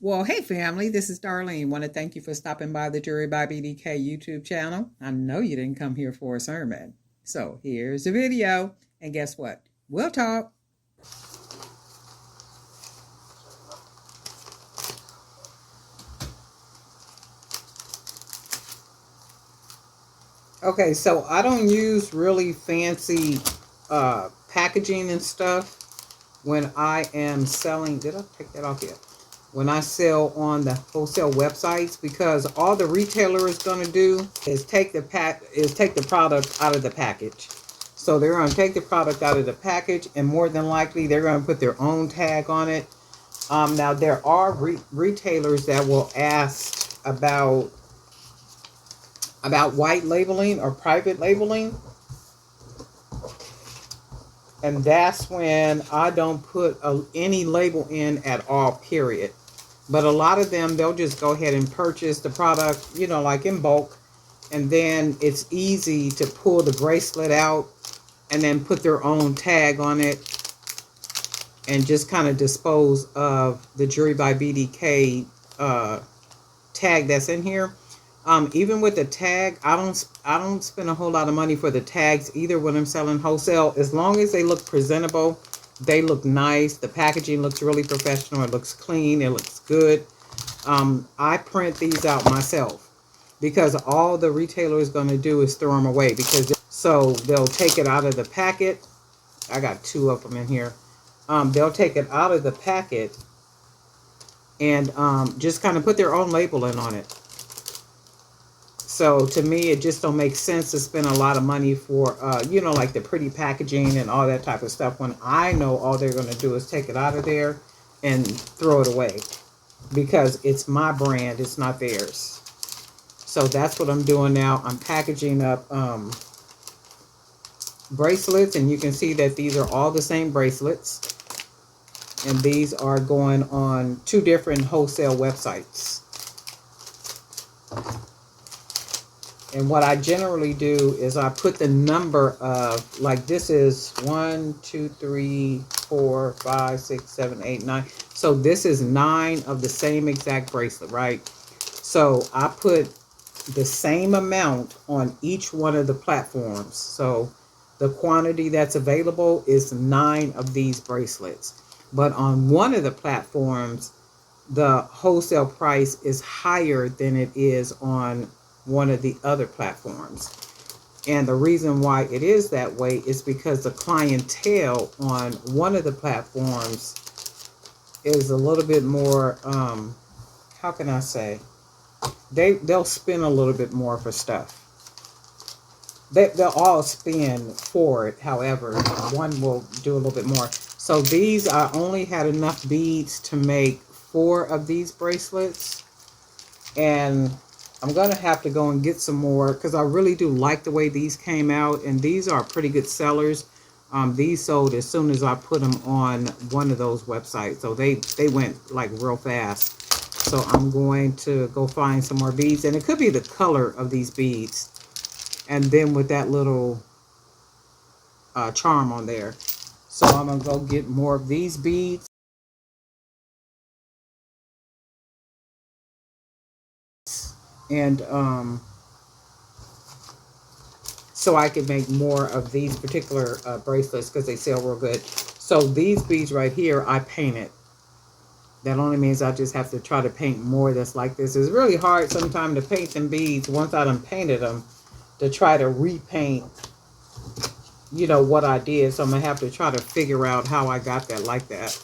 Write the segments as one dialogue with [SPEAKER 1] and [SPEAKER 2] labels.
[SPEAKER 1] Well, hey family, this is Darlene. Want to thank you for stopping by the Jury by BDK YouTube channel. I know you didn't come here for a sermon. So here's the video. And guess what? We'll talk. Okay, so I don't use really fancy packaging and stuff when I am selling. Did I take that off yet? When I sell on the wholesale websites, because all the retailer is going to do is take the product out of the package. So they're going to take the product out of the package, and more than likely they're going to put their own tag on it. Now there are retailers that will ask about white labeling or private labeling, and that's when I don't put any label in at all, period. But a lot of them, they'll just go ahead and purchase the product, like in bulk. And then it's easy to pull the bracelet out and then put their own tag on it and just kind of dispose of the Jewelry by BDK tag that's in here. Even with the tag, I don't spend a whole lot of money for the tags either when I'm selling wholesale. As long as they look presentable, they look nice. The packaging looks really professional. It looks clean. It looks good. I print these out myself because all the retailer is going to do is throw them away. So they'll take it out of the packet. I got two of them in here. They'll take it out of the packet and just kind of put their own labeling on it. So to me, it just don't make sense to spend a lot of money for, like the pretty packaging and all that type of stuff when I know all they're going to do is take it out of there and throw it away because it's my brand. It's not theirs. So that's what I'm doing now. I'm packaging up bracelets, and you can see that these are all the same bracelets. And these are going on 2 different wholesale websites. And what I generally do is I put the number of, like this is 1, 2, 3, 4, 5, 6, 7, 8, 9. So this is 9 of the same exact bracelet, right? So I put the same amount on each one of the platforms. So the quantity that's available is 9 of these bracelets. But on one of the platforms, the wholesale price is higher than it is on one of the other platforms. And the reason why it is that way is because the clientele on one of the platforms is a little bit more, how can I say? They'll spend a little bit more for stuff. They'll all spend for it. However, one will do a little bit more. So these, I only had enough beads to make 4 of these bracelets. And I'm going to have to go and get some more because I really do like the way these came out. And these are pretty good sellers. These sold as soon as I put them on one of those websites. So they went like real fast. So I'm going to go find some more beads. And it could be the color of these beads. And then with that little charm on there. So I'm going to go get more of these beads. And so I can make more of these particular bracelets because they sell real good. So these beads right here, I painted. That only means I just have to try to paint more that's like this. It's really hard sometimes to paint them beads once I done painted them to try to repaint, what I did. So I'm going to have to try to figure out how I got that like that.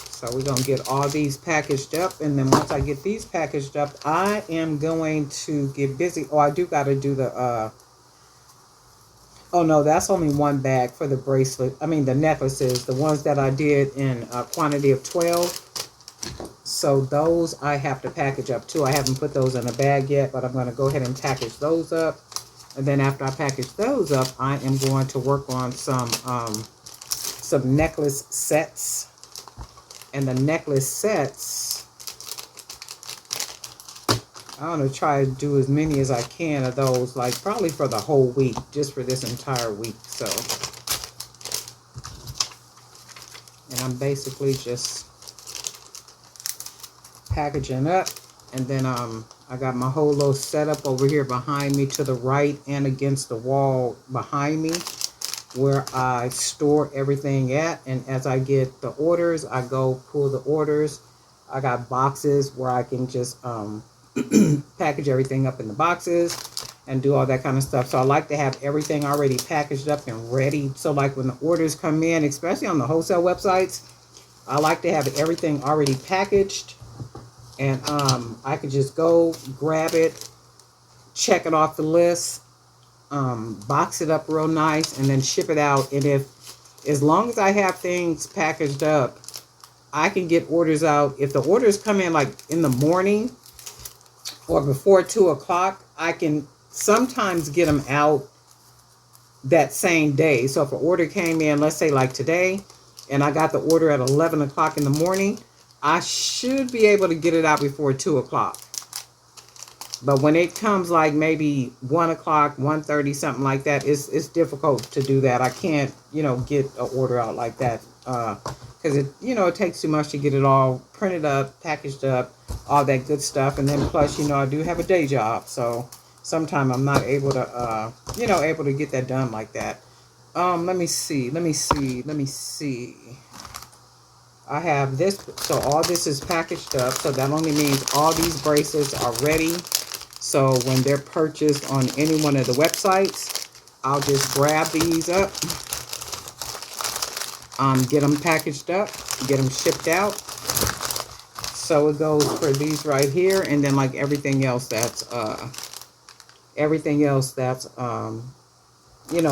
[SPEAKER 1] So we're going to get all these packaged up. And then once I get these packaged up, I am going to get busy. Oh, I do got to do the, oh no, that's only one bag for the bracelet. I mean, the necklaces, the ones that I did in a quantity of 12. So those I have to package up too. I haven't put those in a bag yet, but I'm going to go ahead and package those up. And then after I package those up, I am going to work on some necklace sets. And the necklace sets I'm gonna try to do as many as I can of those, like probably for the whole week, just for this entire week. So, and I'm basically just packaging up, and then I got my whole little setup over here behind me to the right and against the wall behind me, where I store everything at. And as I get the orders, I go pull the orders. I got boxes where I can just package everything up in the boxes and do all that kind of stuff. So I like to have everything already packaged up and ready. So like when the orders come in, especially on the wholesale websites, I like to have everything already packaged, and I could just go grab it, check it off the list, box it up real nice, and then ship it out. And as long as I have things packaged up, I can get orders out. If the orders come in like in the morning or before 2 o'clock, I can sometimes get them out that same day. So if an order came in, let's say like today, and I got the order at 11 o'clock in the morning, I should be able to get it out before 2 o'clock. But when it comes like maybe 1 o'clock, 1:30, something like that, it's difficult to do that. I can't, get an order out like that. Because it takes too much to get it all printed up, packaged up, all that good stuff. And then plus, I do have a day job. So sometimes I'm not able to, able to get that done like that. Let me see. I have this, so all this is packaged up. So that only means all these bracelets are ready. So when they're purchased on any one of the websites, I'll just grab these up, get them packaged up, get them shipped out. So it goes for these right here, and then like everything else that's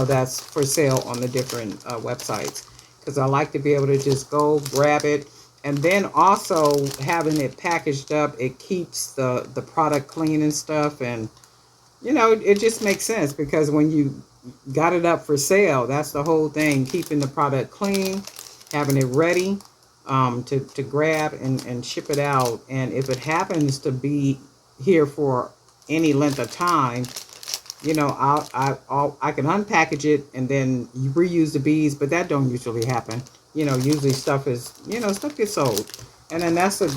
[SPEAKER 1] that's for sale on the different websites. Because I like to be able to just go grab it. And then also having it packaged up, it keeps the product clean and stuff. And, it just makes sense, because when you got it up for sale, that's the whole thing. Keeping the product clean, having it ready to grab and ship it out. And if it happens to be here for any length of time, I can unpackage it and then you reuse the beads, but that don't usually happen. Usually stuff gets sold, and then that's a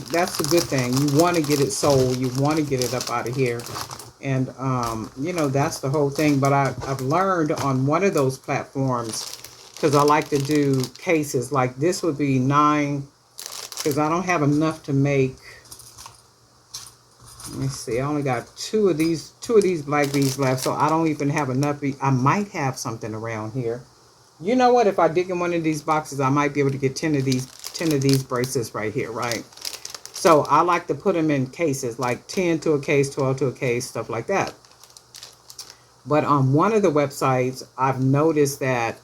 [SPEAKER 1] good thing. You want to get it sold, you want to get it up out of here, and that's the whole thing. But I've learned on one of those platforms, because I like to do cases like this would be 9, because I don't have enough to make. Let me see. I only got two of these black beads left, so I don't even have enough. I might have something around here. You know what? If I dig in one of these boxes, I might be able to get 10 of these bracelets right here, right? So I like to put them in cases, like 10 to a case, 12 to a case, stuff like that. But on one of the websites, I've noticed that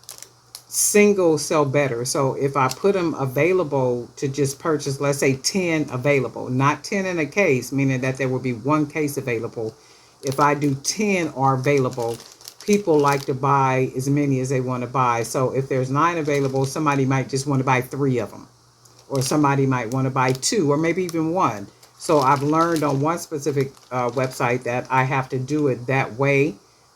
[SPEAKER 1] singles sell better. So if I put them available to just purchase, let's say 10 available, not 10 in a case, meaning that there will be one case available. If I do 10 are available, people like to buy as many as they want to buy. So if there's 9 available, somebody might just want to buy 3 of them, or somebody might want to buy 2, or maybe even 1. So I've learned on one specific website that I have to do it that way,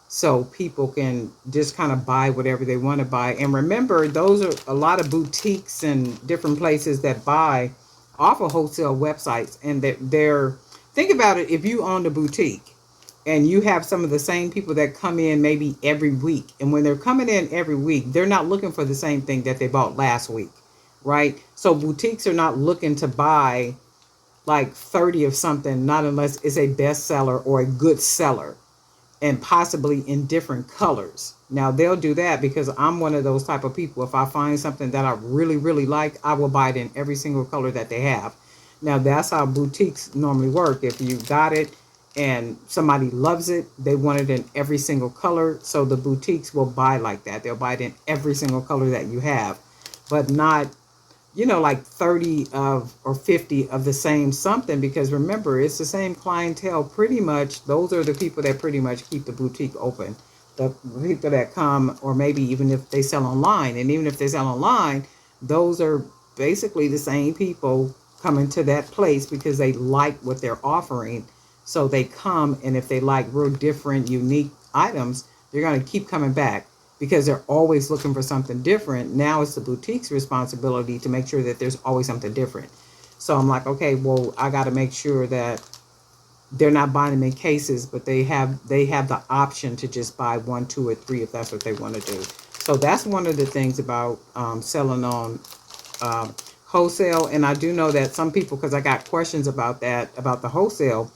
[SPEAKER 1] so people can just kind of buy whatever they want to buy. And remember, those are a lot of boutiques and different places that buy off of wholesale websites. And they're think about it, if you own a boutique and you have some of the same people that come in maybe every week, and when they're coming in every week, they're not looking for the same thing that they bought last week, right? So boutiques are not looking to buy like 30 of something, not unless it's a bestseller or a good seller, and possibly in different colors. Now they'll do that because I'm one of those type of people. If I find something that I really, really like, I will buy it in every single color that they have. Now that's how boutiques normally work. If you got it and somebody loves it, they want it in every single color. So the boutiques will buy like that. They'll buy it in every single color that you have, but not like 30 of or 50 of the same something, because remember, it's the same clientele pretty much. Those are the people that pretty much keep the boutique open. The people that come, or maybe even if they sell online, and even if they sell online, those are basically the same people coming to that place because they like what they're offering. So they come, and if they like real different, unique items, they're going to keep coming back because they're always looking for something different. Now it's the boutique's responsibility to make sure that there's always something different. So I'm like, okay, well, I got to make sure that they're not buying them in cases, but they have the option to just buy one, two, or three if that's what they want to do. So that's one of the things about selling on um, wholesale. And I do know that some people, because I got questions about that, about the wholesale,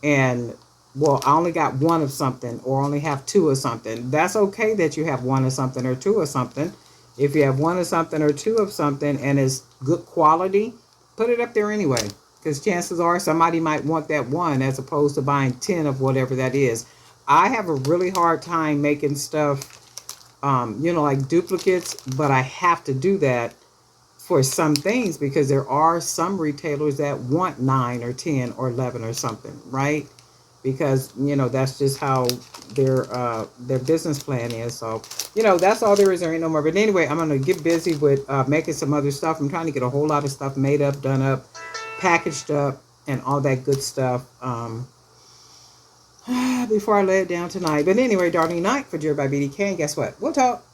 [SPEAKER 1] and well, I only got one of something or only have two of something. That's okay that you have one of something or two of something. If you have one of something or two of something and it's good quality, put it up there anyway. Because chances are somebody might want that one as opposed to buying 10 of whatever that is. I have a really hard time making stuff, like duplicates, but I have to do that for some things because there are some retailers that want 9 or 10 or 11 or something, right? Because that's just how their business plan is. So that's all there is. There ain't no more. But anyway, I'm gonna get busy with making some other stuff. I'm trying to get a whole lot of stuff made up, done up, packaged up, and all that good stuff before I lay it down tonight. But anyway, darling night for Jerry by BDK. And guess what? We'll talk.